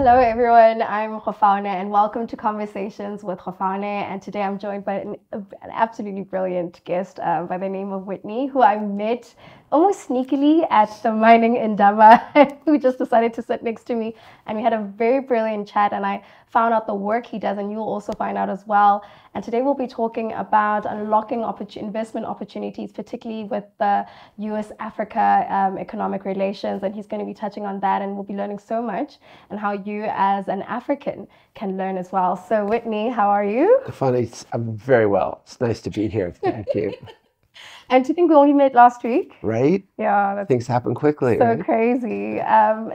Hello everyone, I'm Khofane and welcome to Conversations with Khofane. And today I'm joined by an absolutely brilliant guest by the name of Witney, who I met almost sneakily at the mining Indaba, who just decided to sit next to me. And we had a very brilliant chat and I found out the work he does and you'll also find out as well. And today we'll be talking about unlocking investment opportunities, particularly with the US-Africa economic relations. And he's going to be touching on that and we'll be learning so much and how you as an African can learn as well. So Witney, how are you? Funny, I'm very well. It's nice to be here. Thank you. And to think we only met last week. Right? Yeah, that's Things happen quickly, so right? crazy.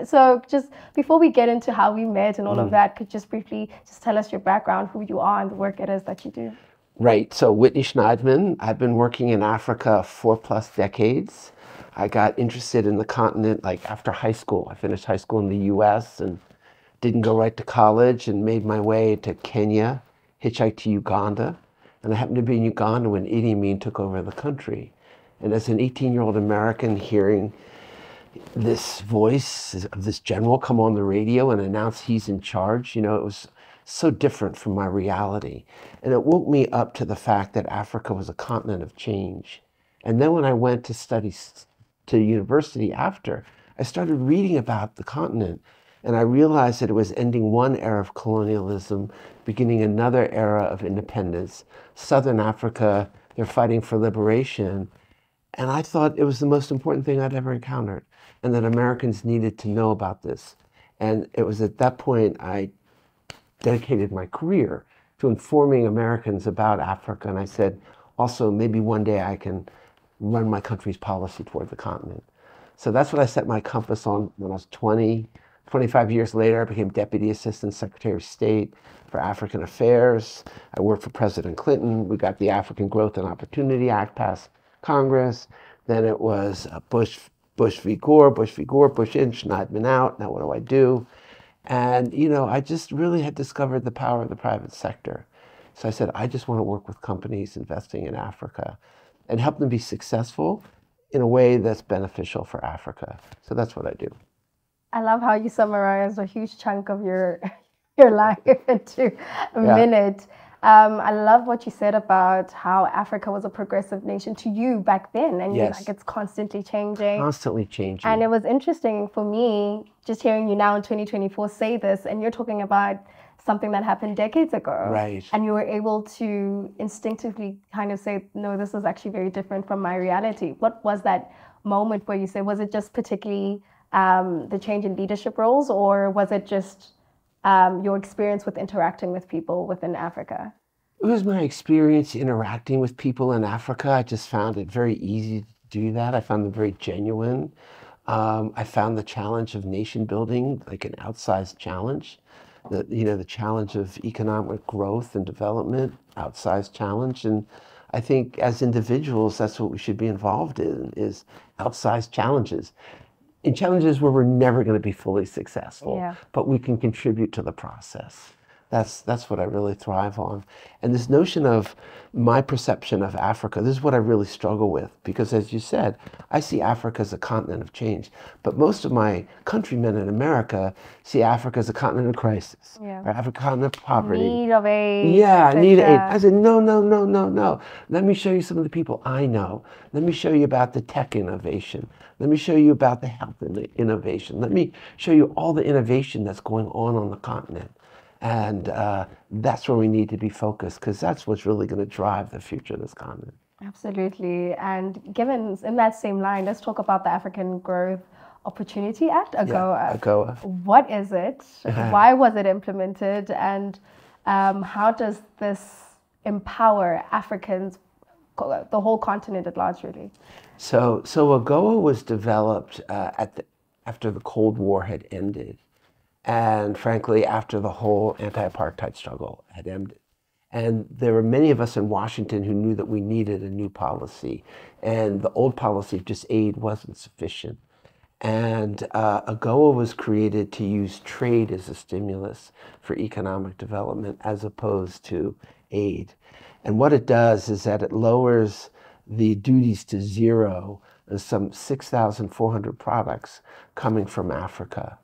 So just before we get into how we met and all of that, could you just briefly just tell us your background, who you are and the work it is that you do? Right. So Witney Schneidman, I've been working in Africa 4+ decades. I got interested in the continent like after high school. I finished high school in the US and didn't go right to college and made my way to Kenya, hitchhiked to Uganda. And I happened to be in Uganda when Idi Amin took over the country. And as an 18-year-old American hearing this voice of this general come on the radio and announce he's in charge, it was so different from my reality. And it woke me up to the fact that Africa was a continent of change. And then when I went to study to university after, I started reading about the continent. And I realized that it was ending one era of colonialism, beginning another era of independence. Southern Africa, they're fighting for liberation. And I thought it was the most important thing I'd ever encountered, and that Americans needed to know about this. And it was at that point I dedicated my career to informing Americans about Africa. And I said, also, maybe one day I can run my country's policy toward the continent. So that's what I set my compass on when I was 20. 25 years later, I became Deputy Assistant Secretary of State for African Affairs. I worked for President Clinton. We got the African Growth and Opportunity Act passed Congress. Then it was Bush v. Gore, Bush in, Schneidman out. Now what do I do? And, I just really had discovered the power of the private sector. So I said, I just want to work with companies investing in Africa and help them be successful in a way that's beneficial for Africa. So that's what I do. I love how you summarized a huge chunk of your life into a minute. I love what you said about how Africa was a progressive nation to you back then, and yes. It's constantly changing. Constantly changing. And it was interesting for me just hearing you now in 2024 say this, and you're talking about something that happened decades ago. Right. And you were able to instinctively kind of say, no, this is actually very different from my reality. What was that moment where you said, was it just particularly the change in leadership roles, or was it just your experience with interacting with people within Africa? It was my experience interacting with people in Africa. I just found it very easy to do that. I found them very genuine. I found the challenge of nation building like an outsized challenge. The challenge of economic growth and development, outsized challenge. And I think as individuals, that's what we should be involved in, is outsized challenges. In challenges where we're never going to be fully successful, but we can contribute to the process. That's what I really thrive on. And this notion of my perception of Africa, this is what I really struggle with, because as you said, I see Africa as a continent of change, but most of my countrymen in America see Africa as a continent of crisis, or Africa a continent of poverty. Need of aid. Yeah, need of aid. I said, no. Let me show you some of the people I know. Let me show you about the tech innovation. Let me show you about the health innovation. Let me show you all the innovation that's going on the continent. And that's where we need to be focused, because that's what's really going to drive the future of this continent. Absolutely. And given in that same line, let's talk about the African Growth Opportunity Act, AGOA. Yeah, AGOA. What is it? Why was it implemented? And how does this empower Africans, the whole continent at large, really? So AGOA was developed after the Cold War had ended. And frankly, after the whole anti-apartheid struggle had ended. And there were many of us in Washington who knew that we needed a new policy. And the old policy of just aid wasn't sufficient. And AGOA was created to use trade as a stimulus for economic development as opposed to aid. And what it does is that it lowers the duties to zero on some 6,400 products coming from Africa.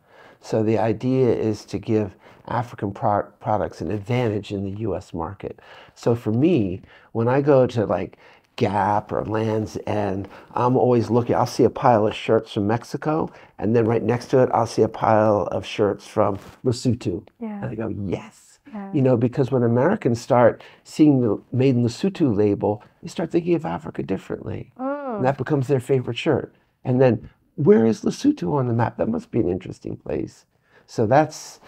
So the idea is to give African products an advantage in the US market. So for me, when I go to like Gap or Land's End, I'm always looking, I'll see a pile of shirts from Mexico, and then right next to it, I'll see a pile of shirts from Lesotho. Yeah. And I go, yes. Yeah. You know, because when Americans start seeing the Made in Lesotho label, they start thinking of Africa differently. And that becomes their favorite shirt. And then, where is Lesotho on the map? That must be an interesting place. So that's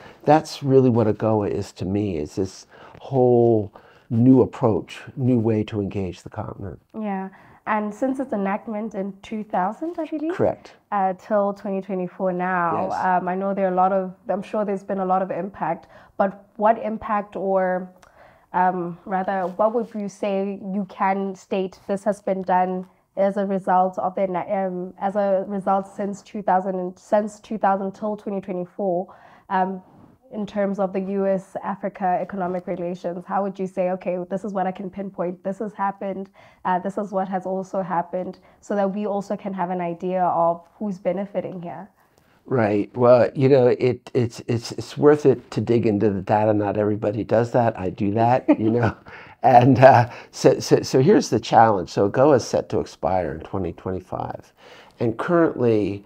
really what AGOA is to me, is this whole new approach, new way to engage the continent. Yeah, and since its enactment in 2000, I believe? Correct. Till 2024 now, Yes. I know there are a lot of, I'm sure there's been a lot of impact, but what impact, or rather, what would you say you can state this has been done as a result of the, as a result since 2000 till 2024, in terms of the US-Africa economic relations? How would you say, okay, this is what I can pinpoint, this has happened, this is what has also happened, so that we also can have an idea of who's benefiting here? Right. Well, you know, it's worth it to dig into the data. Not everybody does that. I do that, you know. And so here's the challenge. So AGOA is set to expire in 2025. And currently,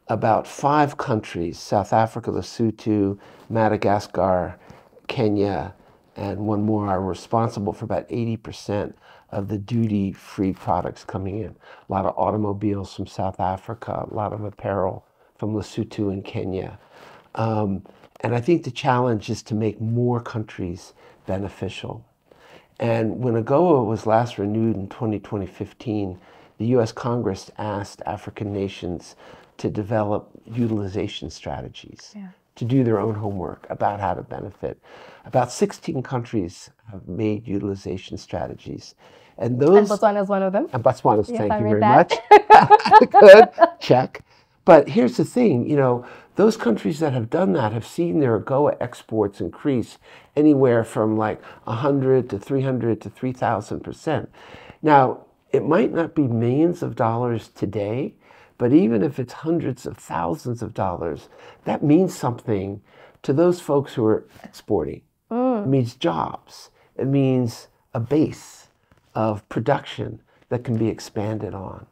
about 5 countries, South Africa, Lesotho, Madagascar, Kenya, and one more, are responsible for about 80% of the duty-free products coming in. A lot of automobiles from South Africa, a lot of apparel from Lesotho and Kenya. And I think the challenge is to make more countries beneficial. And when AGOA was last renewed in 2015, the US Congress asked African nations to develop utilization strategies, to do their own homework about how to benefit. About 16 countries have made utilization strategies. And those— And Botswana is one of them. And Botswana, Yes, thank I you read very that. much. Good, check. But here's the thing, you know, those countries that have done that have seen their AGOA exports increase anywhere from like 100 to 300 to 3,000%. Now, it might not be millions of dollars today, but even if it's hundreds of thousands of dollars, that means something to those folks who are exporting. It means jobs. It means a base of production that can be expanded on.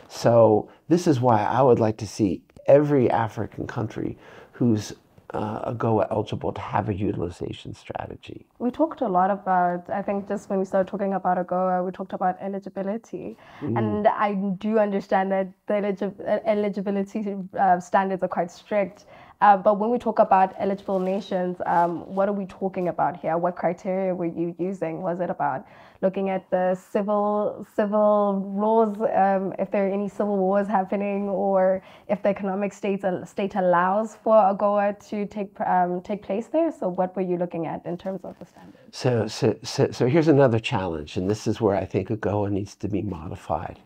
So this is why I would like to see every African country who's AGOA eligible to have a utilization strategy. We talked a lot about, I think just when we started talking about AGOA, we talked about eligibility. And I do understand that the eligibility standards are quite strict. But when we talk about eligible nations, what are we talking about here? What criteria were you using? Was it about looking at the civil laws, if there are any civil wars happening, or if the economic state allows for AGOA to take place there? So what were you looking at in terms of the standards? So here's another challenge, and this is where I think AGOA needs to be modified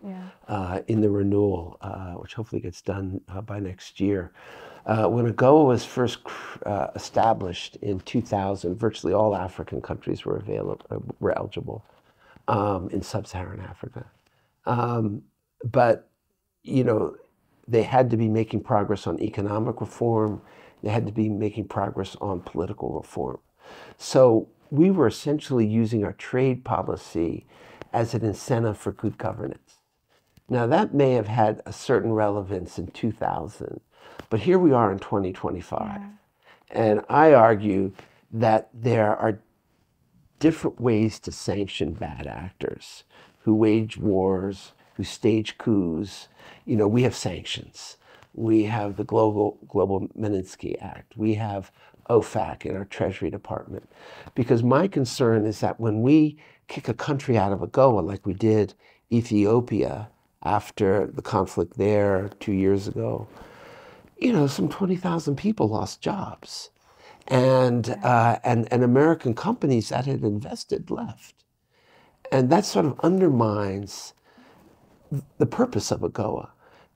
in the renewal, which hopefully gets done by next year. When AGOA was first established in 2000, virtually all African countries were eligible in sub-Saharan Africa. But, you know, they had to be making progress on economic reform. They had to be making progress on political reform. So we were essentially using our trade policy as an incentive for good governance. Now, that may have had a certain relevance in 2000, but here we are in 2025. And I argue that there are different ways to sanction bad actors who wage wars, who stage coups. You know, we have sanctions. We have the Global Magnitsky Act. We have OFAC in our Treasury Department. Because my concern is that when we kick a country out of AGOA, like we did Ethiopia after the conflict there 2 years ago, you know, some 20,000 people lost jobs. And American companies that had invested left. And that sort of undermines the purpose of AGOA,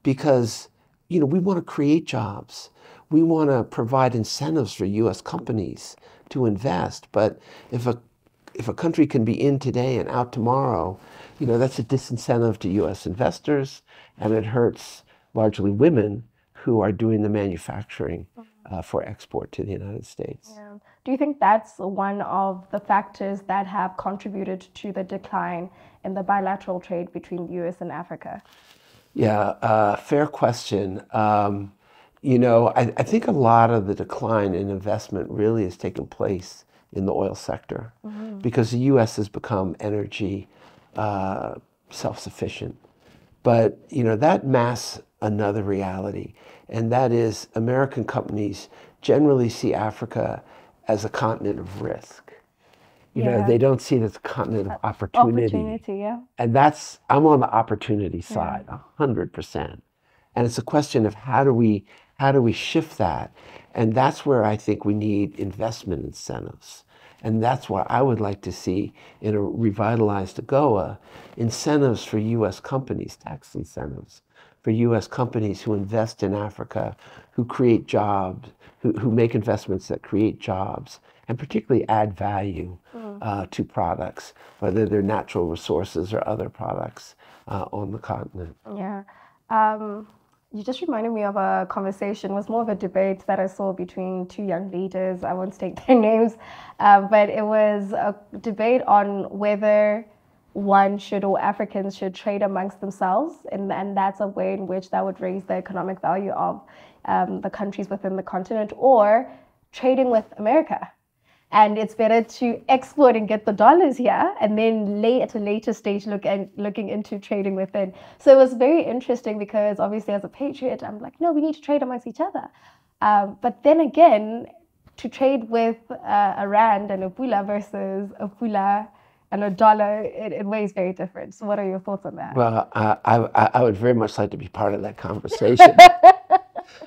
because, you know, we want to create jobs. We want to provide incentives for US companies to invest. But if a country can be in today and out tomorrow, you know, that's a disincentive to US investors, and it hurts largely women who are doing the manufacturing for export to the United States. Yeah. Do you think that's one of the factors that have contributed to the decline in the bilateral trade between the US and Africa? Yeah, fair question. I think a lot of the decline in investment really has taken place in the oil sector because the U.S. has become energy self-sufficient. But, that masks another reality, and that is American companies generally see Africa as a continent of risk. They don't see it as a continent of opportunity. Yeah. And I'm on the opportunity side, 100%. And it's a question of how do we shift that? And that's where I think we need investment incentives. And that's what I would like to see in a revitalized AGOA, incentives for U.S. companies, tax incentives for U.S. companies who invest in Africa, who create jobs, who make investments that create jobs, and particularly add value to products, whether they're natural resources or other products on the continent. Yeah. You just reminded me of a conversation. It was more of a debate that I saw between two young leaders. I won't state their names, but it was a debate on whether one should or Africans should trade amongst themselves, and that's a way in which that would raise the economic value of the countries within the continent, or trading with America. And it's better to export and get the dollars here, and then at a later stage looking into trading within. So it was very interesting because obviously as a patriot, I'm like, no, we need to trade amongst each other. But then again, to trade with a rand and a pula versus a pula and a dollar, it weighs very different. So what are your thoughts on that? Well, I would very much like to be part of that conversation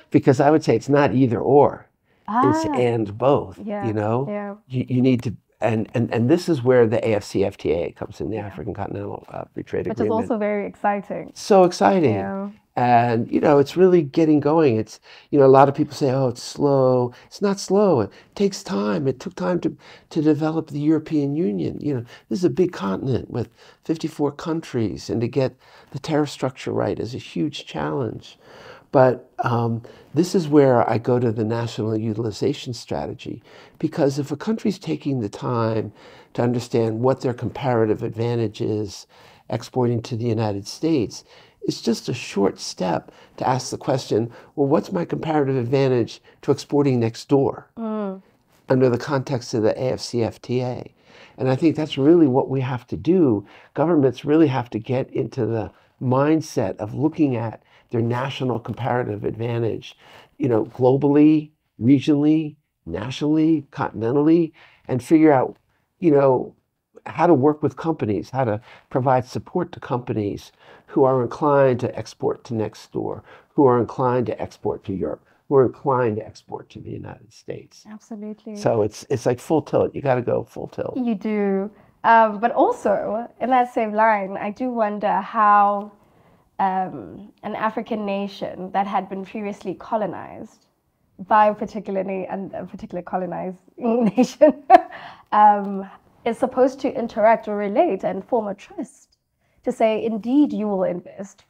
because I would say it's not either or. It's and both. You need to, and this is where the AFCFTA comes in, the African Continental Free Trade Agreement. Which is also very exciting. So exciting. Yeah. And, it's really getting going. It's, a lot of people say, oh, it's slow. It's not slow. It takes time. It took time to develop the European Union. This is a big continent with 54 countries, and to get the tariff structure right is a huge challenge. But this is where I go to the national utilization strategy, because if a country's taking the time to understand what their comparative advantage is exporting to the United States, it's just a short step to ask the question, well, what's my comparative advantage to exporting next door under the context of the AFCFTA? And I think that's really what we have to do. Governments really have to get into the mindset of looking at their national comparative advantage, globally, regionally, nationally, continentally, and figure out, how to work with companies, how to provide support to companies who are inclined to export to next door, who are inclined to export to Europe, who are inclined to export to the United States. Absolutely. So it's like full tilt. You got to go full tilt. You do. But also, in that same line, I do wonder how an African nation that had been previously colonized by a particular colonized nation is supposed to interact or relate and form a trust to say, indeed, you will invest.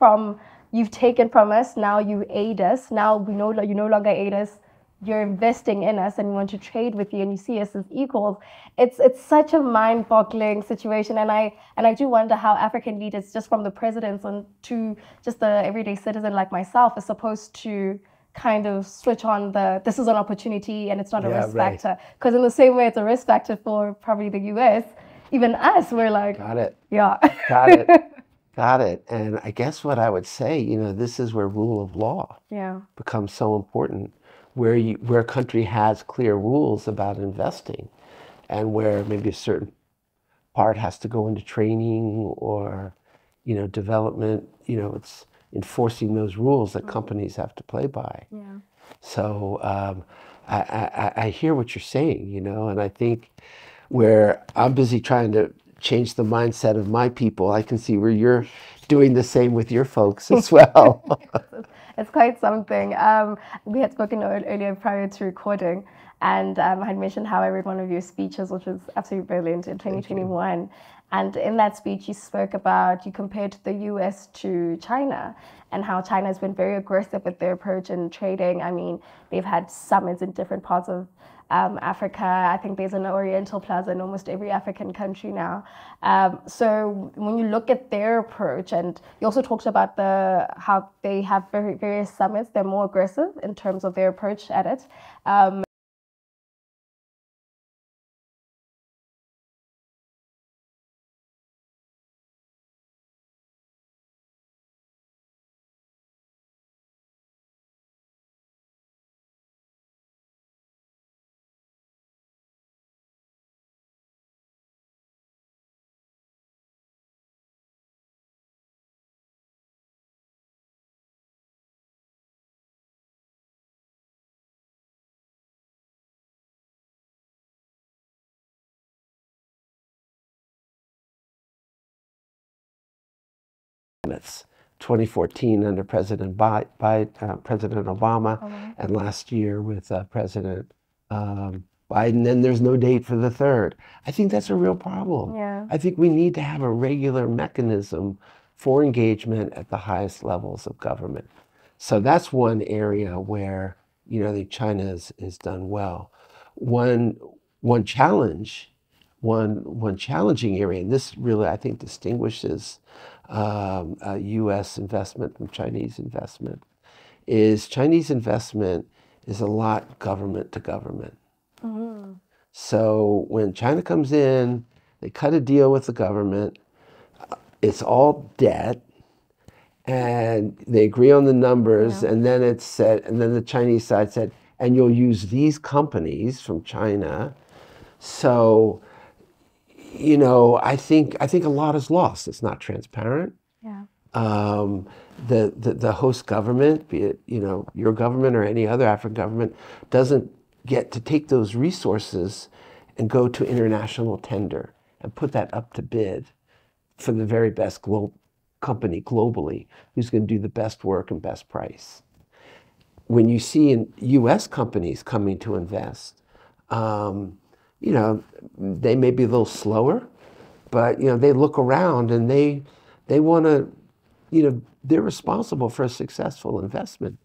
You've taken from us, now you aid us, now you no longer aid us, you're investing in us and we want to trade with you and you see us as equals. It's such a mind-boggling situation, and I do wonder how African leaders, just from the presidents and to just the everyday citizen like myself, is supposed to kind of switch on this is an opportunity and it's not a risk factor. Because in the same way it's a risk factor for probably the US, even us, we're like, got it. Yeah. Got it. Got it. And I guess what I would say, this is where rule of law becomes so important, where a country has clear rules about investing, and where maybe a certain part has to go into training or, development, it's enforcing those rules that companies have to play by. Yeah. So I hear what you're saying, and I think where I'm busy trying to change the mindset of my people, I can see where you're doing the same with your folks as well. It's quite something. We had spoken earlier prior to recording, and I had mentioned how I read one of your speeches, which was absolutely brilliant, in 2021. And in that speech, you compared the US to China and how China has been very aggressive with their approach in trading. I mean, they've had summits in different parts of Africa. I think there's an Oriental Plaza in almost every African country now. So when you look at their approach, and you also talked about how they have various summits, they're more aggressive in terms of their approach at it. It's 2014 under President President Obama, and last year with President Biden, and there's no date for the third. I think that's a real problem. Yeah. I think we need to have a regular mechanism for engagement at the highest levels of government. So that's one area where, you know, I think China has done well. One challenging area, and this really, I think, distinguishes U.S. investment from Chinese investment, is Chinese investment is a lot government to government. Mm-hmm. So when China comes in, they cut a deal with the government, it's all debt, and they agree on the numbers, and then it's said, and then the Chinese side said, and you'll use these companies from China. So, you know, I think a lot is lost. It's not transparent. Yeah. The host government, be it, you know, your government or any other African government, doesn't get to take those resources and go to international tender and put that up to bid for the very best company globally who's going to do the best work and best price. When you see in U.S. companies coming to invest, you know, they may be a little slower, but, you know, they look around and they want to, you know, they're responsible for a successful investment.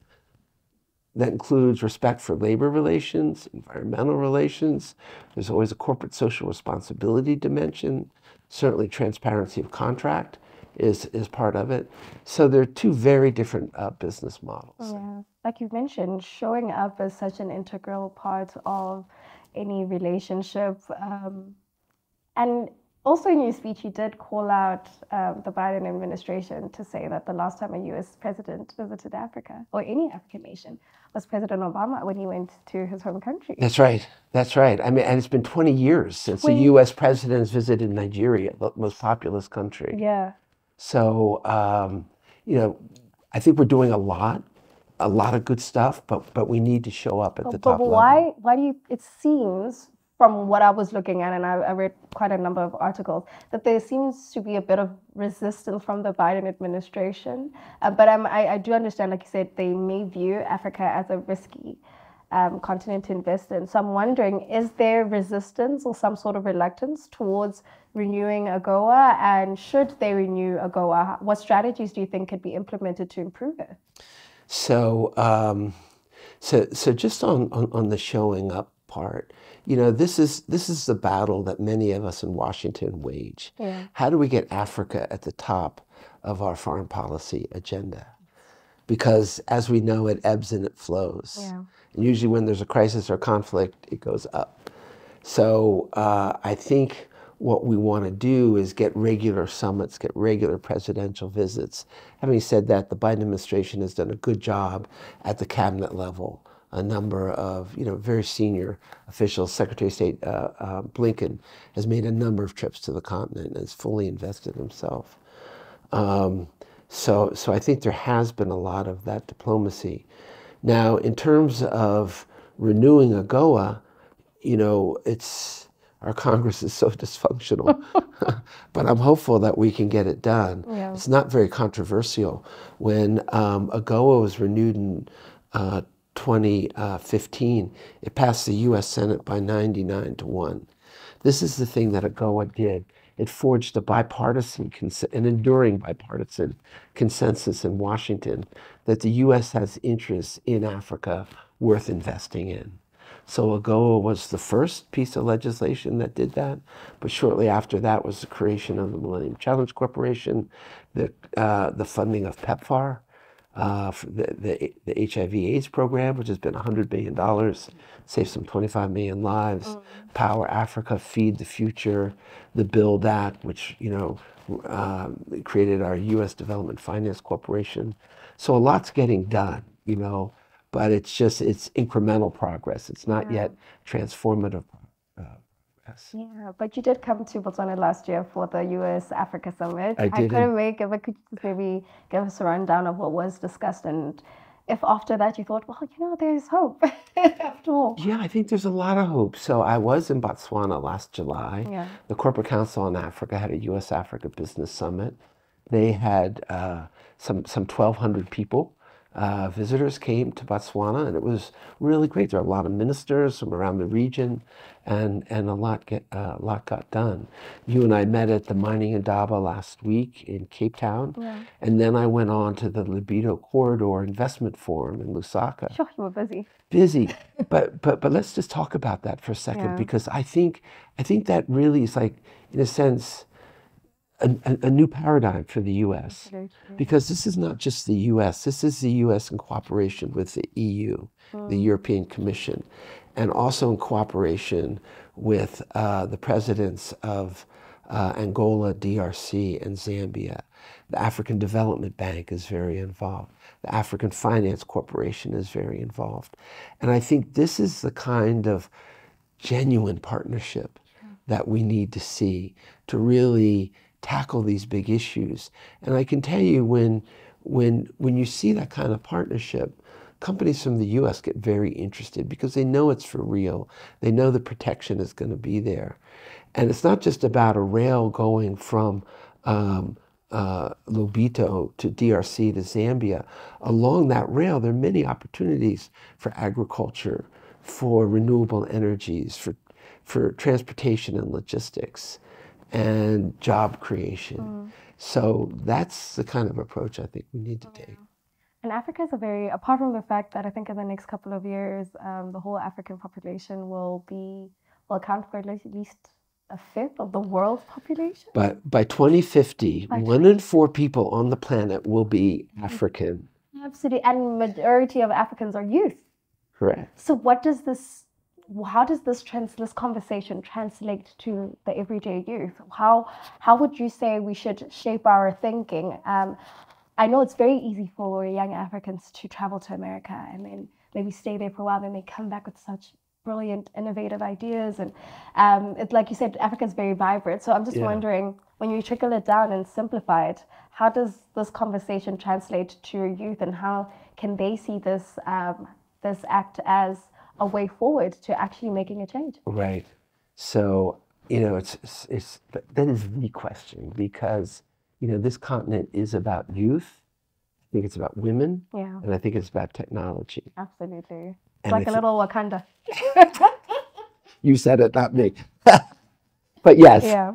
That includes respect for labor relations, environmental relations. There's always a corporate social responsibility dimension. Certainly transparency of contract is part of it. So they're two very different business models. Yeah, like you mentioned, showing up is such an integral part of any relationship. And also in your speech, you did call out the Biden administration to say that the last time a US president visited Africa, or any African nation, was President Obama when he went to his home country. That's right. That's right. I mean, and it's been 20 years since a US president has visited Nigeria, the most populous country. Yeah. So, you know, I think we're doing a lot of good stuff, but we need to show up at the top level. Why do you, it seems, from what I was looking at, and I read quite a number of articles, that there seems to be a bit of resistance from the Biden administration. But I do understand, like you said, they may view Africa as a risky continent to invest in. So I'm wondering, is there resistance or some sort of reluctance towards renewing AGOA? And should they renew AGOA, what strategies do you think could be implemented to improve it? So, so just on the showing up part, you know, this is the battle that many of us in Washington wage. Yeah. How do we get Africa at the top of our foreign policy agenda? Because as we know, it ebbs and it flows. Yeah. And usually when there's a crisis or conflict, it goes up. So I think what we want to do is get regular summits, get regular presidential visits. Having said that, the Biden administration has done a good job at the cabinet level. A number of, you know, very senior officials. Secretary of State Blinken has made a number of trips to the continent and has fully invested himself. So I think there has been a lot of that diplomacy. Now, in terms of renewing AGOA, you know, our Congress is so dysfunctional, but I'm hopeful that we can get it done. Yeah. It's not very controversial. When AGOA was renewed in 2015, it passed the U.S. Senate by 99 to 1. This is the thing that AGOA did. it forged a an enduring bipartisan consensus in Washington that the U.S. has interests in Africa worth investing in. So AGOA was the first piece of legislation that did that, but shortly after that was the creation of the Millennium Challenge Corporation, the funding of PEPFAR, for the HIV/AIDS program, which has been $100 billion, saved some 25 million lives. Power Africa, Feed the Future, the Build Act, which created our U.S. Development Finance Corporation. So a lot's getting done, but it's incremental progress. It's not yet transformative progress. Yeah, but you did come to Botswana last year for the US Africa Summit. I did. couldn't make it, but could you just maybe give us a rundown of what was discussed, and if after that you thought, well, there's hope after all? Yeah, I think there's a lot of hope. So I was in Botswana last July. Yeah. The Corporate Council on Africa had a U.S. Africa Business Summit. They had some 1,200 people. Visitors came to Botswana, and it was really great. There were a lot of ministers from around the region, and a lot got done. You and I met at the Mining Indaba last week in Cape Town, and then I went on to the Libido Corridor Investment Forum in Lusaka. Sure, you were busy. But let's just talk about that for a second, because I think that really is, like, in a sense, a new paradigm for the U.S. Because this is not just the U.S. This is the U.S. in cooperation with the EU, the European Commission, and also in cooperation with the presidents of Angola, DRC, and Zambia. The African Development Bank is very involved. The African Finance Corporation is very involved. And I think this is the kind of genuine partnership that we need to see to really tackle these big issues. And I can tell you, when you see that kind of partnership, companies from the U.S. get very interested because they know it's for real. They know the protection is going to be there. And it's not just about a rail going from Lobito to DRC to Zambia. Along that rail, there are many opportunities for agriculture, for renewable energies, for transportation and logistics, and job creation. So that's the kind of approach I think we need to take. And Africa is apart from the fact that I think in the next couple of years, the whole African population will account for at least a fifth of the world's population. But by 2050, 1 in 4 people on the planet will be African. Absolutely, and majority of Africans are youth. Correct. So how does this conversation translate to the everyday youth? How would you say we should shape our thinking? I know it's very easy for young Africans to travel to America and then maybe stay there for a while, then they come back with such brilliant, innovative ideas. And it's like you said, Africa's very vibrant. So I'm just wondering, when you trickle it down and simplify it, how does this conversation translate to your youth, and how can they see this act as a way forward to actually making a change? Right. So, that is the question, because, this continent is about youth. I think it's about women. Yeah. And I think it's about technology. Absolutely. It's And like a little Wakanda. You said it, not me. But yes. Yeah.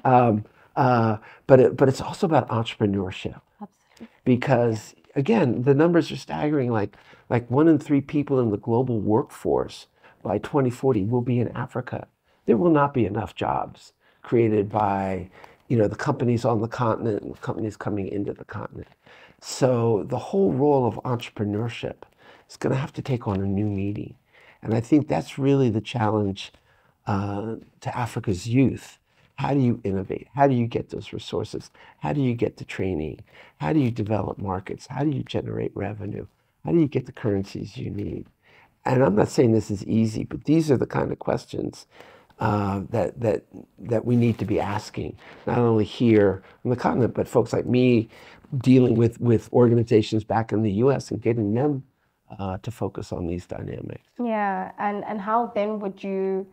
But it's also about entrepreneurship. Absolutely. Because again, the numbers are staggering. Like 1 in 3 people in the global workforce by 2040 will be in Africa. There will not be enough jobs created by, the companies on the continent and companies coming into the continent. So the whole role of entrepreneurship is going to have to take on a new meaning. And I think that's really the challenge to Africa's youth. How do you innovate? How do you get those resources? How do you get the training? How do you develop markets? How do you generate revenue? How do you get the currencies you need? And I'm not saying this is easy, but these are the kind of questions that we need to be asking, not only here on the continent, but folks like me dealing with organizations back in the U.S. and getting them to focus on these dynamics. Yeah, and how then would you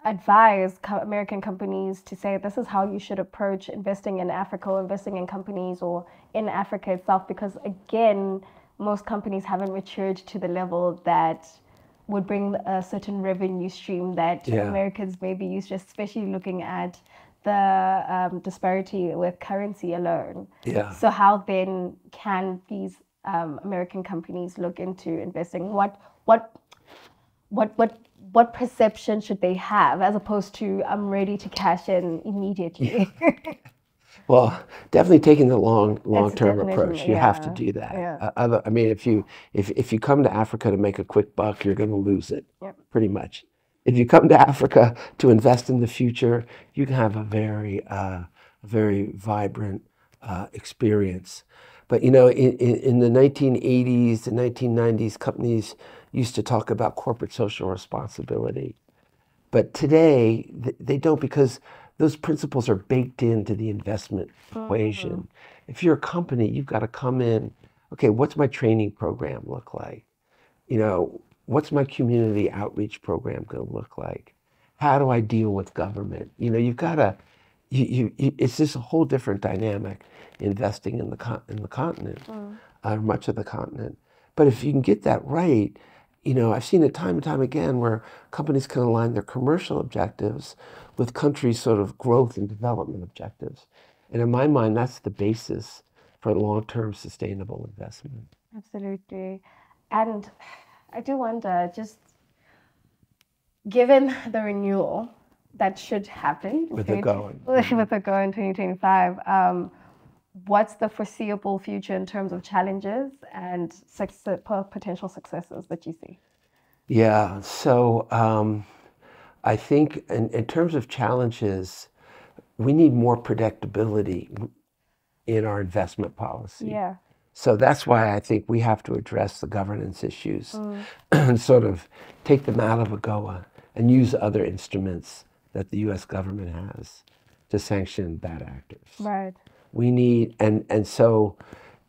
advise American companies to say this is how you should approach investing in Africa or investing in companies or in Africa itself? Because again, most companies haven't matured to the level that would bring a certain revenue stream that Americans may be used to, especially looking at the disparity with currency alone. Yeah. So how then can these American companies look into investing? What perception should they have as opposed to I'm ready to cash in immediately? Well, definitely taking the It's long-term approach. definitely, You have to yeah, do that. yeah, I mean, if you come to Africa to make a quick buck, you're going to lose it, yep. pretty much. If you come to Africa to invest in the future, you can have a very vibrant experience. But you know, in the 1980s and 1990s, companies used to talk about corporate social responsibility. But today, they don't, because those principles are baked into the investment equation. If you're a company, you've got to come in, okay, what's my training program look like? You know, what's my community outreach program going to look like? How do I deal with government? You know, you've got to, it's just a whole different dynamic investing in the continent, much of the continent. But if you can get that right, you know, I've seen it time and time again where companies can align their commercial objectives with countries' sort of growth and development objectives. And in my mind, that's the basis for long-term sustainable investment. Absolutely. And I do wonder, just given the renewal that should happen With the going. with the AGOA in 2025, what's the foreseeable future in terms of challenges and potential successes that you see? Yeah, so I think in terms of challenges, we need more predictability in our investment policy. Yeah. So that's why I think we have to address the governance issues and sort of take them out of AGOA and use other instruments that the US government has to sanction bad actors. Right. We need, and so,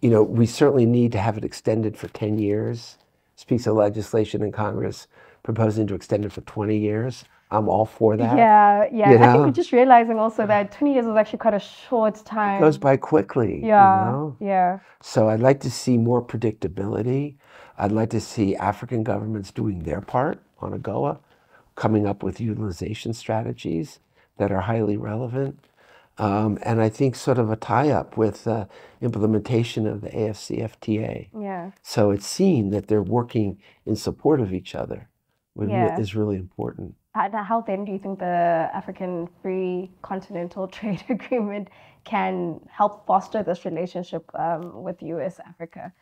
you know, we certainly need to have it extended for 10 years. This piece of legislation in Congress proposing to extend it for 20 years. I'm all for that. Yeah, yeah. You I think know? we're just realizing also that 20 years is actually quite a short time. It goes by quickly, Yeah, you know? yeah. So I'd like to see more predictability. I'd like to see African governments doing their part on AGOA, coming up with utilization strategies that are highly relevant. And I think sort of a tie-up with implementation of the AFCFTA. Yeah. So it's seen that they're working in support of each other, which Yeah. is really important. How then do you think the African Free Continental Trade Agreement can help foster this relationship with US Africa?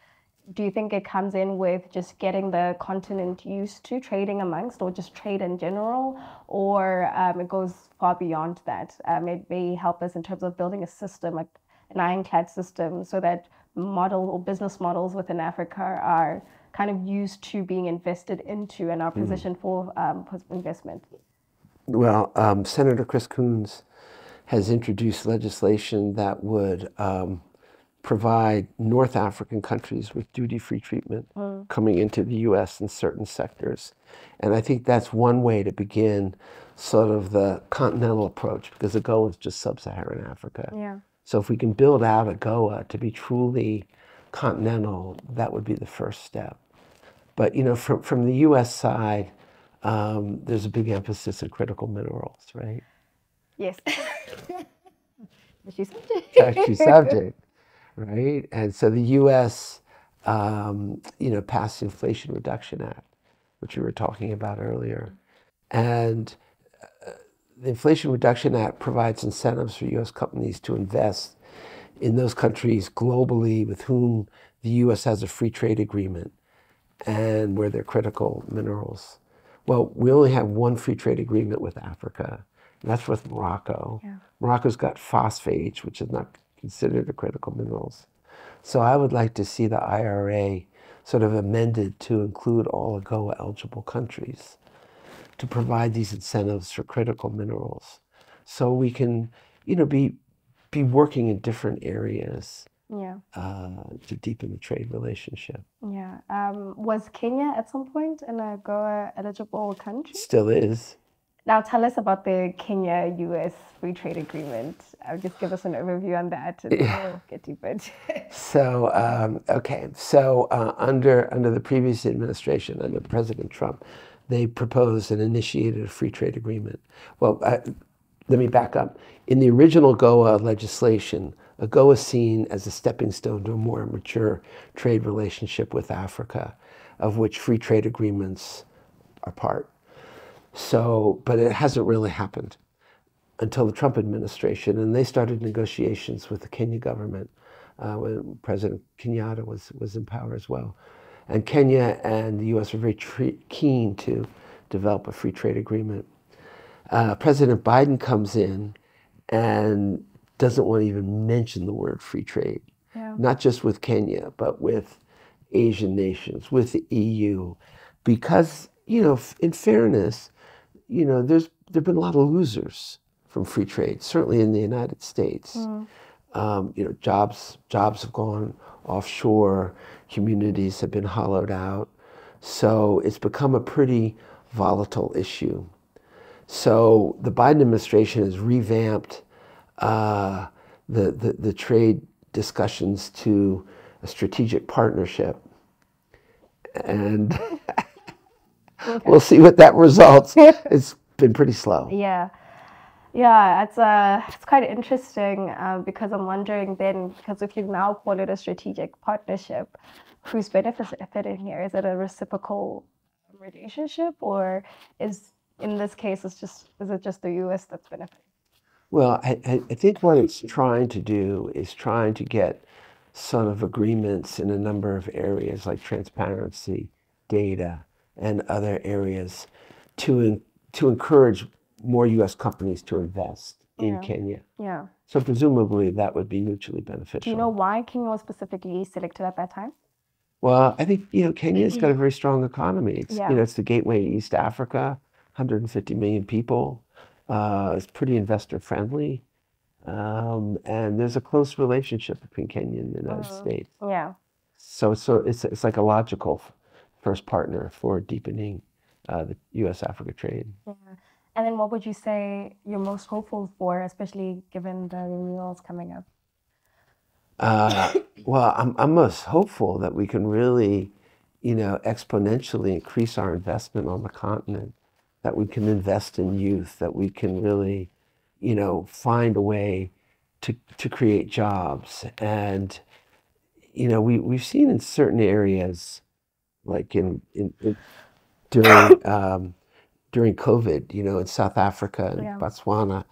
Do you think it comes in with just getting the continent used to trading amongst, or just trade in general, or it goes far beyond that? It may help us in terms of building a system, like an ironclad system, so that model or business models within Africa are kind of used to being invested into and are positioned for investment. Well, Senator Chris Coons has introduced legislation that would provide North African countries with duty-free treatment coming into the US in certain sectors. And I think that's one way to begin sort of the continental approach, because AGOA is just sub-Saharan Africa. Yeah. So if we can build out AGOA to be truly continental, that would be the first step. But you know, from the US side, there's a big emphasis on critical minerals, right? Yes. Touchy subject. Right, and so the U.S., you know, passed the Inflation Reduction Act, which we were talking about earlier, and the Inflation Reduction Act provides incentives for U.S. companies to invest in those countries globally with whom the U.S. has a free trade agreement and where they're critical minerals. Well, we only have one free trade agreement with Africa, and that's with Morocco. Yeah. Morocco's got phosphates, which is not considered a critical minerals. So I would like to see the IRA sort of amended to include all AGOA eligible countries to provide these incentives for critical minerals. So we can, you know, be working in different areas to deepen the trade relationship. Yeah. Was Kenya at some point an AGOA eligible country? Still is. Now tell us about the Kenya-US Free Trade Agreement. Just give us an overview on that, and we'll get deeper. So, okay. So under the previous administration, under President Trump, they proposed and initiated a free trade agreement. Well, let me back up. In the original AGOA legislation, AGOA is seen as a stepping stone to a more mature trade relationship with Africa, of which free trade agreements are part. So, but it hasn't really happened until the Trump administration, and they started negotiations with the Kenya government when President Kenyatta was in power as well. And Kenya and the U.S. were very keen to develop a free trade agreement. President Biden comes in and doesn't want to even mention the word free trade, not just with Kenya, but with Asian nations, with the EU, because, you know, in fairness, you know, there've been a lot of losers from free trade, certainly in the United States. You know, jobs have gone offshore, communities have been hollowed out. So it's become a pretty volatile issue. So the Biden administration has revamped the trade discussions to a strategic partnership. And we'll see what that results. It's been pretty slow. Yeah, it's quite interesting because I'm wondering then, because if you now call it a strategic partnership, who's benefiting here? Is it a reciprocal relationship, or in this case, is it just the U.S. that's benefiting? Well, I think what it's trying to do is trying to get sort of agreements in a number of areas like transparency, data, and other areas to encourage more U.S. companies to invest in Kenya. Yeah. So presumably that would be mutually beneficial. Do you know why Kenya was specifically selected at that time? Well, I think, you know, Kenya's got a very strong economy. It's, you know, it's the gateway to East Africa, 150 million people. It's pretty investor friendly. And there's a close relationship between Kenya and the United States. Yeah. So it's like a logical first partner for deepening the U.S.-Africa trade. Yeah. And then what would you say you're most hopeful for, especially given the renewals coming up? Well, I'm most hopeful that we can really, you know, exponentially increase our investment on the continent, that we can invest in youth, that we can really, you know, find a way to create jobs. And, you know, we've seen in certain areas, like during COVID, you know, in South Africa and Botswana,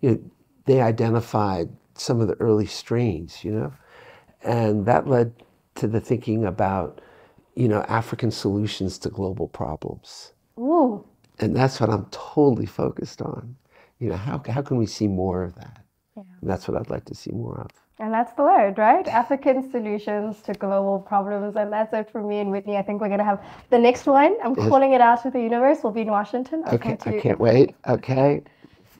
you know, they identified some of the early strains, you know, and that led to the thinking about, you know, African solutions to global problems. Ooh. And that's what I'm totally focused on. You know, how can we see more of that? Yeah. And that's what I'd like to see more of. And that's the word, right? African solutions to global problems. And that's it for me and Witney. I think we're going to have the next one. I'm calling it out to the universe. We'll be in Washington. Okay, I can't wait. Okay.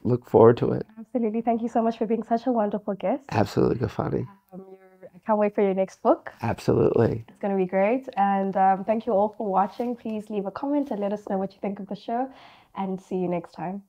Look forward to it. Absolutely. Thank you so much for being such a wonderful guest. Absolutely, Gafani. I can't wait for your next book. Absolutely. It's going to be great. And thank you all for watching. Please leave a comment and let us know what you think of the show. And see you next time.